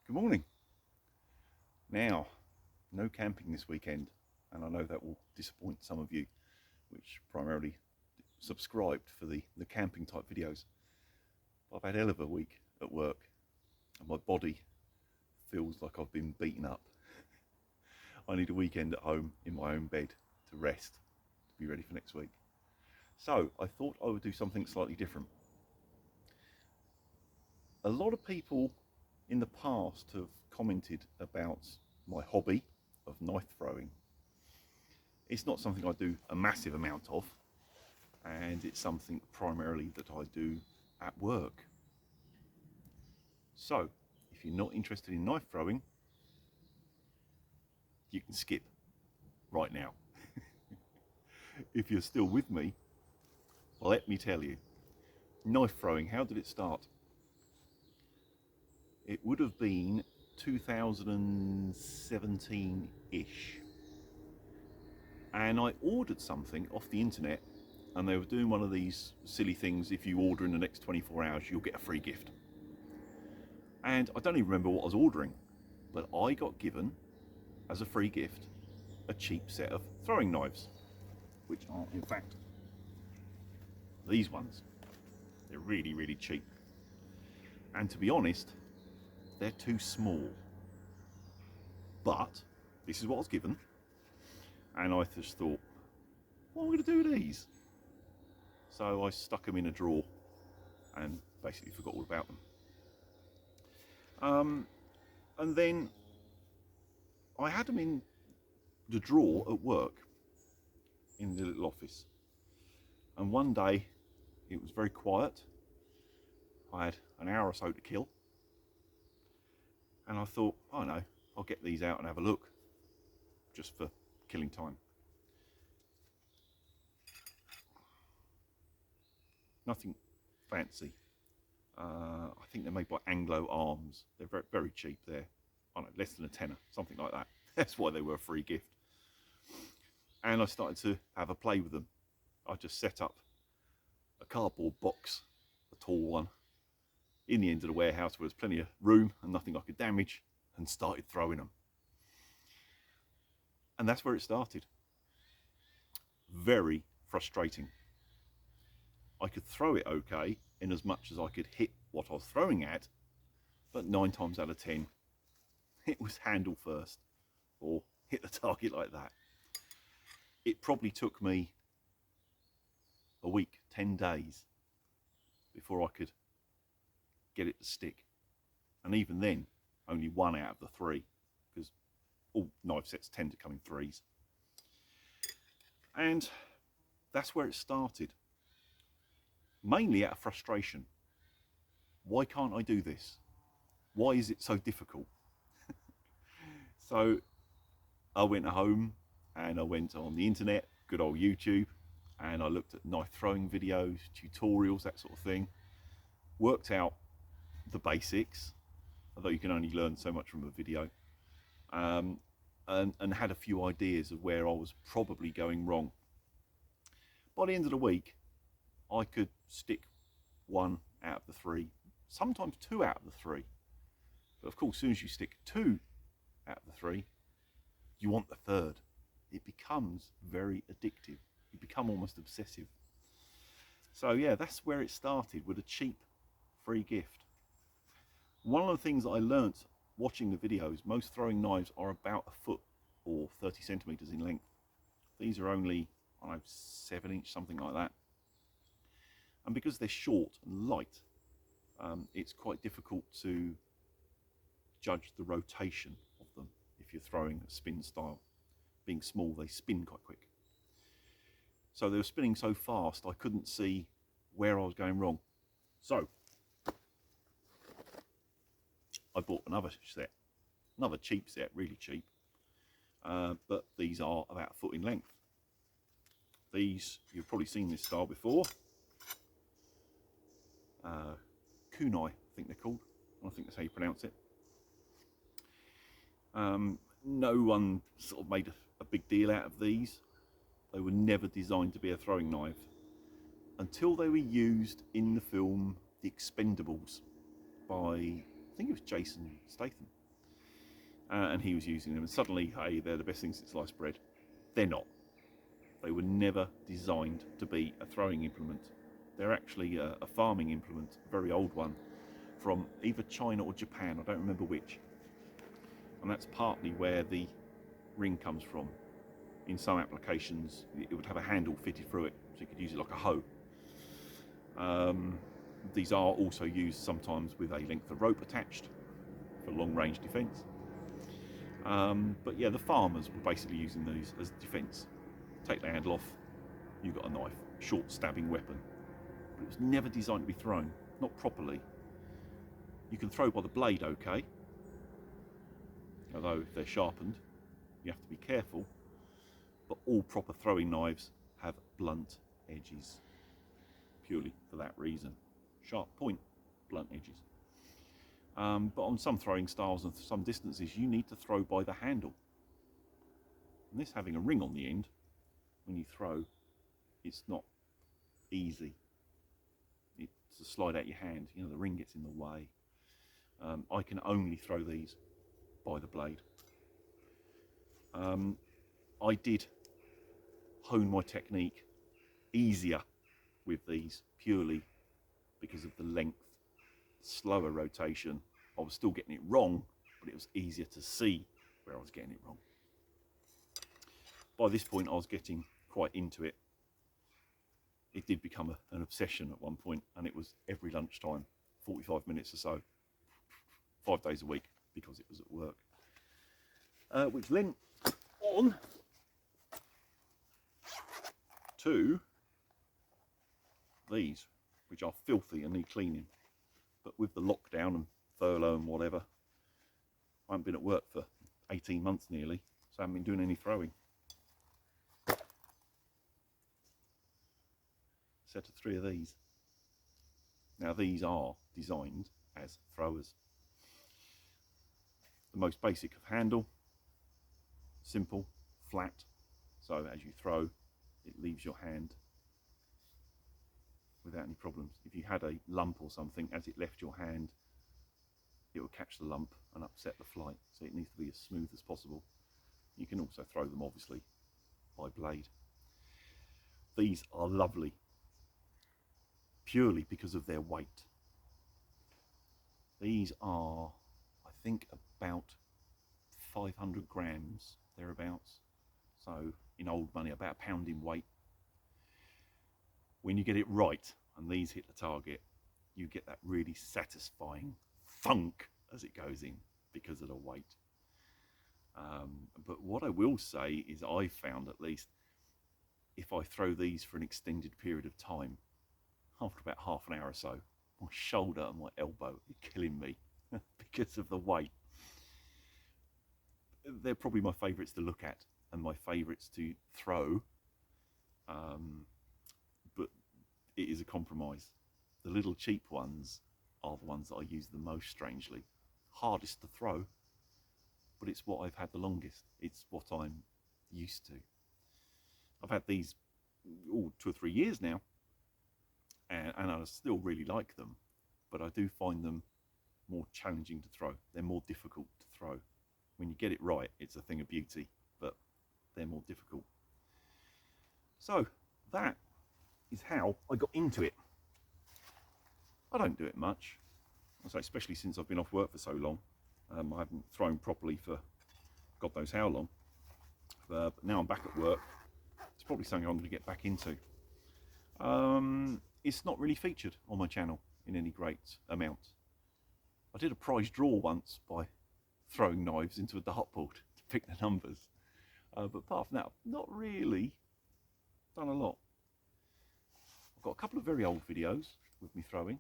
Good morning. Now, no camping this weekend, and I know that will disappoint some of you, which primarily subscribed for the camping type videos. But I've had a hell of a week at work, and my body feels like I've been beaten up. I need a weekend at home in my own bed to rest, to be ready for next week. So I thought I would do something slightly different. A lot of people in the past have commented about my hobby of knife throwing. It's not something I do a massive amount of, and it's something primarily that I do at work. So if you're not interested in knife throwing, you can skip right now. If you're still with me, let me tell you, knife throwing, how did it start? It would have been 2017-ish, and I ordered something off the internet, and they were doing one of these silly things: if you order in the next 24 hours you'll get a free gift. And I don't even remember what I was ordering, but I got given as a free gift a cheap set of throwing knives, which are in fact these ones. They're really cheap, and to be honest, they're too small. But this is what I was given, and I just thought, what am I going to do with these? So I stuck them in a drawer and basically forgot all about them. And then I had them in the drawer at work in the little office. And one day it was very quiet. I had an hour or so to kill. And I thought, oh no, I'll get these out and have a look, just for killing time. Nothing fancy. I think they're made by Anglo Arms. They're very cheap. They're, I don't know, less than a tenner, something like that. That's why they were a free gift. And I started to have a play with them. I just set up a cardboard box, a tall one, in the end of the warehouse where there's plenty of room and nothing I could damage, and started throwing them. And that's where it started. Very frustrating. I could throw it okay in as much as I could hit what I was throwing at, but 9 times out of 10 it was handle first, or hit the target like that. It probably took me a week, 10 days before I could get it to stick, and even then only 1 out of the 3, because all knife sets tend to come in 3s. And that's where it started, mainly out of frustration. Why can't I do this? Why is it so difficult? So I went home and I went on the internet, good old YouTube, and I looked at knife throwing videos, tutorials, that sort of thing. Worked out the basics, although you can only learn so much from a video, and had a few ideas of where I was probably going wrong. By the end of the week, I could stick 1 out of the 3, sometimes 2 out of the 3. But of course, as soon as you stick 2 out of the 3, you want the 3rd. It becomes very addictive. You become almost obsessive. So yeah, that's where it started, with a cheap free gift. One of the things I learnt watching the videos, most throwing knives are about 1 foot or 30 centimeters in length. These are only, I don't know, 7-inch, something like that. And because they're short and light, it's quite difficult to judge the rotation of them if you're throwing a spin style. Being small, they spin quite quick. So they were spinning so fast I couldn't see where I was going wrong. So I bought another set, another cheap set, really cheap, but these are about 1 foot in length. These, you've probably seen this style before. Kunai, I think they're called. I think that's how you pronounce it. No one sort of made a big deal out of these. They were never designed to be a throwing knife until they were used in the film The Expendables by I think it was Jason Statham, and he was using them, and suddenly, hey, they're the best thing since sliced bread. They're not. They were never designed to be a throwing implement. They're actually a farming implement, a very old one, from either China or Japan, I don't remember which. And that's partly where the ring comes from. In some applications, it would have a handle fitted through it, so you could use it like a hoe. These are also used sometimes with a length of rope attached for long-range defence. But yeah, the farmers were basically using these as defence. Take the handle off, you've got a knife, short stabbing weapon. But it was never designed to be thrown, not properly. You can throw by the blade, okay, although if they're sharpened, you have to be careful. But all proper throwing knives have blunt edges, purely for that reason. Sharp point, blunt edges. But on some throwing styles and some distances, you need to throw by the handle. And this having a ring on the end, when you throw, it's not easy. It's to slide out your hand, you know, the ring gets in the way. I can only throw these by the blade. I did hone my technique easier with these purely because of the length, slower rotation. I was still getting it wrong, but it was easier to see where I was getting it wrong. By this point, I was getting quite into it. It did become an obsession at one point, and it was every lunchtime, 45 minutes or so, 5 days a week, because it was at work. Which led on to these, which are filthy and need cleaning. But with the lockdown and furlough and whatever, I haven't been at work for 18 months nearly, so I haven't been doing any throwing. Set of 3 of these. Now these are designed as throwers. The most basic of handle, simple, flat, so as you throw it leaves your hand without any problems. If you had a lump or something, as it left your hand, it will catch the lump and upset the flight, so it needs to be as smooth as possible. You can also throw them obviously by blade. These are lovely purely because of their weight. These are, I think, about 500 grams thereabouts, so in old money about a pound in weight. When you get it right and these hit the target, you get that really satisfying thunk as it goes in because of the weight. But what I will say is I found, at least, if I throw these for an extended period of time, after about half an hour or so, my shoulder and my elbow are killing me because of the weight. They're probably my favourites to look at and my favourites to throw, but it is a compromise. The little cheap ones are the ones that I use the most, strangely. Hardest to throw, but it's what I've had the longest. It's what I'm used to. I've had these 2 or 3 years now, and I still really like them, but I do find them more challenging to throw. They're more difficult to throw. When you get it right, it's a thing of beauty, but they're more difficult. So that is how I got into it. I don't do it much, I say, especially since I've been off work for so long. I haven't thrown properly for God knows how long, but now I'm back at work. It's probably something I'm going to get back into. It's not really featured on my channel in any great amount. I did a prize draw once by throwing knives into a dartboard to pick the numbers, but apart from that, I've not really done a lot. I've got a couple of very old videos with me throwing,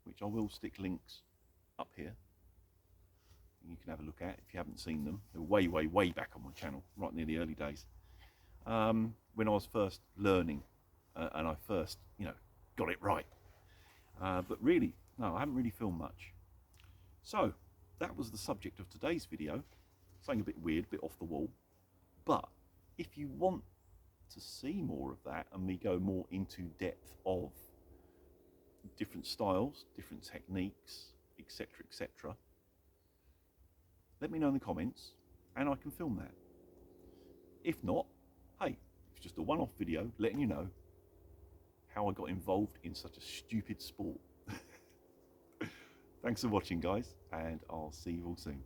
which I will stick links up here. You can have a look at if you haven't seen them. They're way back on my channel, right near the early days, when I was first learning, and I first, got it right. But really, no, I haven't really filmed much. So that was the subject of today's video. Something a bit weird, a bit off the wall. But if you want to see more of that and me go more into depth of different styles, different techniques, etc., etc., let me know in the comments and I can film that. If not, hey, it's just a one-off video letting you know how I got involved in such a stupid sport. Thanks for watching, guys, and I'll see you all soon.